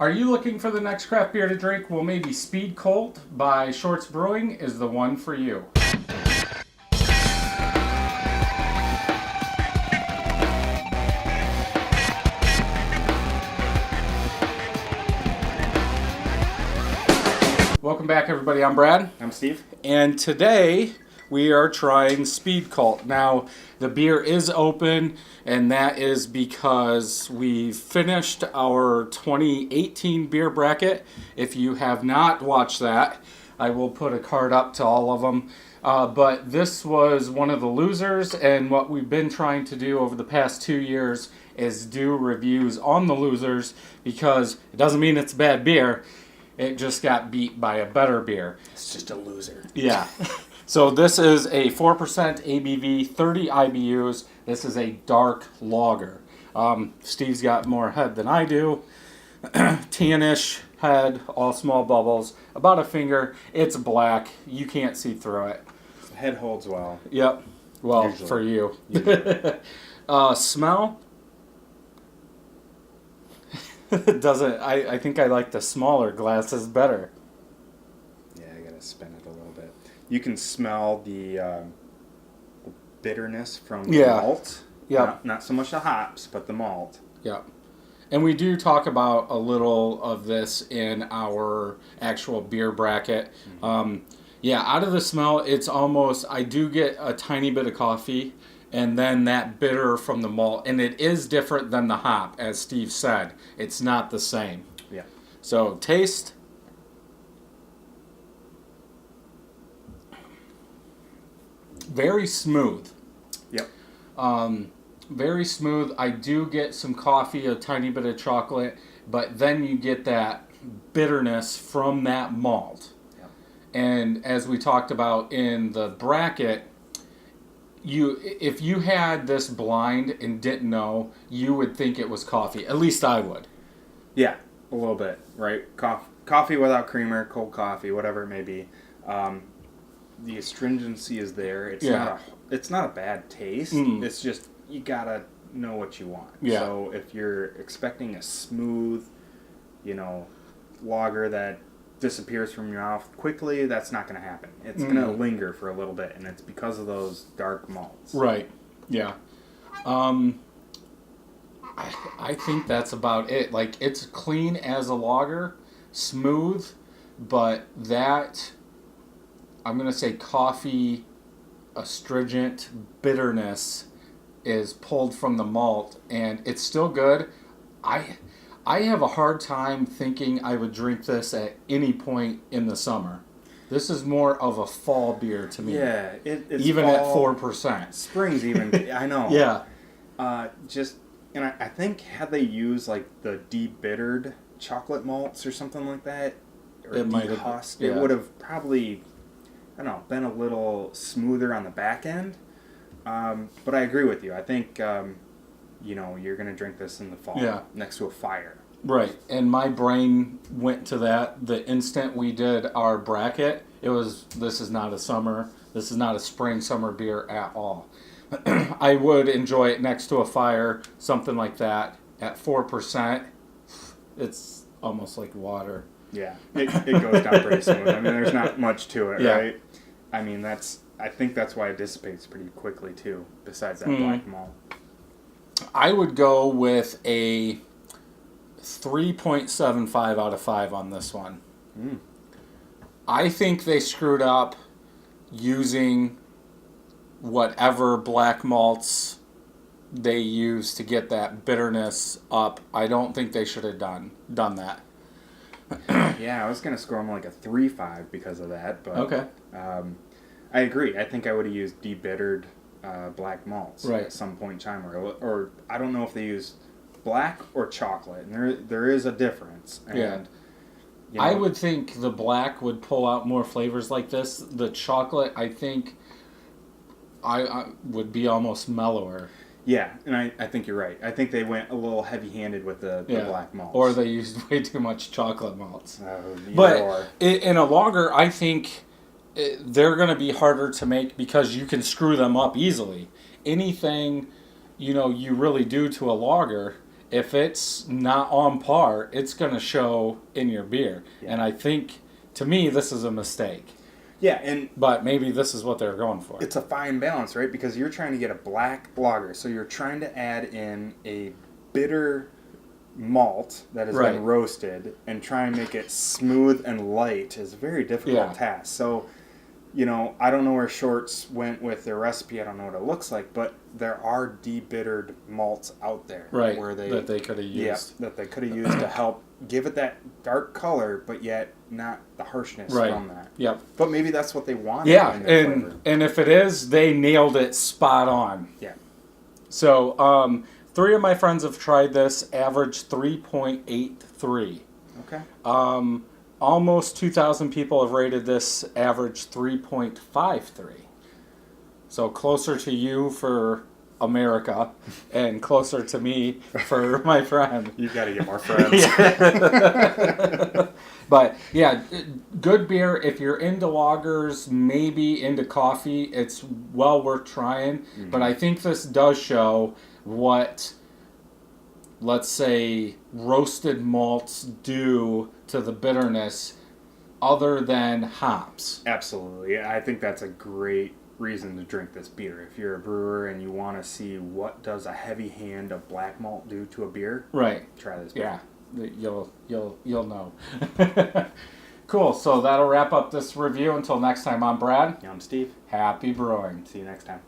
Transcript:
Are you looking for the next craft beer to drink? Well, maybe Speedcult by Shorts Brewing is the one for you. Welcome back, everybody. I'm Brad. I'm Steve. And today we are trying Speedcult. Now, the beer is open, and that is because we finished our 2018 beer bracket. If you have not watched that, I will put a card up to all of them. But this was one of the losers, and what we've been trying to do over the past 2 years is do reviews on the losers, because it doesn't mean it's bad beer. It just got beat by a better beer. It's just a loser. Yeah. So this is a 4% ABV, 30 IBUs. This is a dark lager. Steve's got more head than I do. Tannish head, all small bubbles, about a finger. It's black. You can't see through it. The head holds well. Yep. Well, Usually. for you. Smell? Doesn't. I think I like the smaller glasses better. Yeah, I gotta spin it a little bit. You can smell the bitterness from the malt. Yeah. Not so much the hops, but the malt. Yeah. And we do talk about a little of this in our actual beer bracket. Mm-hmm. Yeah, out of the smell, it's almost, I do get a tiny bit of coffee, and then that bitter from the malt. And it is different than the hop, as Steve said. It's not the same. Yeah. So, taste. Very smooth. Yep. Very smooth. I do get some coffee, a tiny bit of chocolate, but then you get that bitterness from that malt. Yep. And as we talked about in the bracket, if you had this blind and didn't know, you would think it was coffee. At least I would. Yeah, a little bit, right? Coffee without creamer, cold coffee, whatever it may be. The astringency is there. It's not a bad taste. It's just you gotta know what you want. Yeah. So if you're expecting a smooth, lager that disappears from your mouth quickly, that's not gonna happen. It's gonna linger for a little bit, and it's because of those dark malts. Right. Yeah. I think that's about it. Like, it's clean as a lager, smooth, but that, I'm going to say coffee, astringent bitterness is pulled from the malt, and it's still good. I have a hard time thinking I would drink this at any point in the summer. This is more of a fall beer to me. Yeah, it's even fall, at 4%. Spring's even. I know. Yeah. And I think had they used like the de-bittered chocolate malts or something like that, or It might have. dehusked, Yeah. it would have probably, I don't know, been a little smoother on the back end. But I agree with you. I think you're gonna drink this in the fall, next to a fire. Right, and my brain went to that the instant we did our bracket. This is not a spring summer beer at all. I would enjoy it next to a fire, something like that. At 4%, it's almost like water. Yeah, it goes down pretty smooth. I mean, there's not much to it, right? I mean, I think that's why it dissipates pretty quickly too, besides that black malt. I would go with a 3.75 out of 5 on this one. I think they screwed up using whatever black malts they used to get that bitterness up. I don't think they should have done that. Yeah, I was going to score them like a 3.5 because of that, but Okay. I agree. I think I would have used de-bittered black malts Right. at some point in time, or I don't know if they use black or chocolate, and there is a difference. And, I would think the black would pull out more flavors like this. The chocolate, I think, I would be almost mellower. Yeah, and I think you're right. I think they went a little heavy-handed with the black malts. Or they used way too much chocolate malts. But in a lager, I think they're going to be harder to make because you can screw them up easily. Anything, you really do to a lager, if it's not on par, it's going to show in your beer. Yeah. And I think, to me, this is a mistake. Yeah, but maybe this is what they're going for. It's a fine balance, right? Because you're trying to get a black lager, so you're trying to add in a bitter malt that has been roasted and try and make it smooth and light is a very difficult task. So, I don't know where Shorts went with their recipe. I don't know what it looks like, but there are debittered malts out there that they could have used. Yeah, that they could have used to help give it that dark color, but yet not the harshness from that. Yep. But maybe that's what they want. Yeah, and if it is, they nailed it spot on. Yeah. So, 3 of my friends have tried this, average 3.83. Okay. Almost 2,000 people have rated this, average 3.53. So closer to you for America and closer to me for my friend. You got to get more friends. But yeah, good beer. If you're into lagers, maybe into coffee, it's well worth trying. Mm-hmm. But I think this does show what, let's say, roasted malts do to the bitterness other than hops. Absolutely. I think that's a great reason to drink this beer. If you're a brewer and you want to see what does a heavy hand of black malt do to a beer, try this beer. Yeah, you'll know. Cool. So that'll wrap up this review. Until next time, I'm Brad. I'm Steve. Happy brewing. See you next time.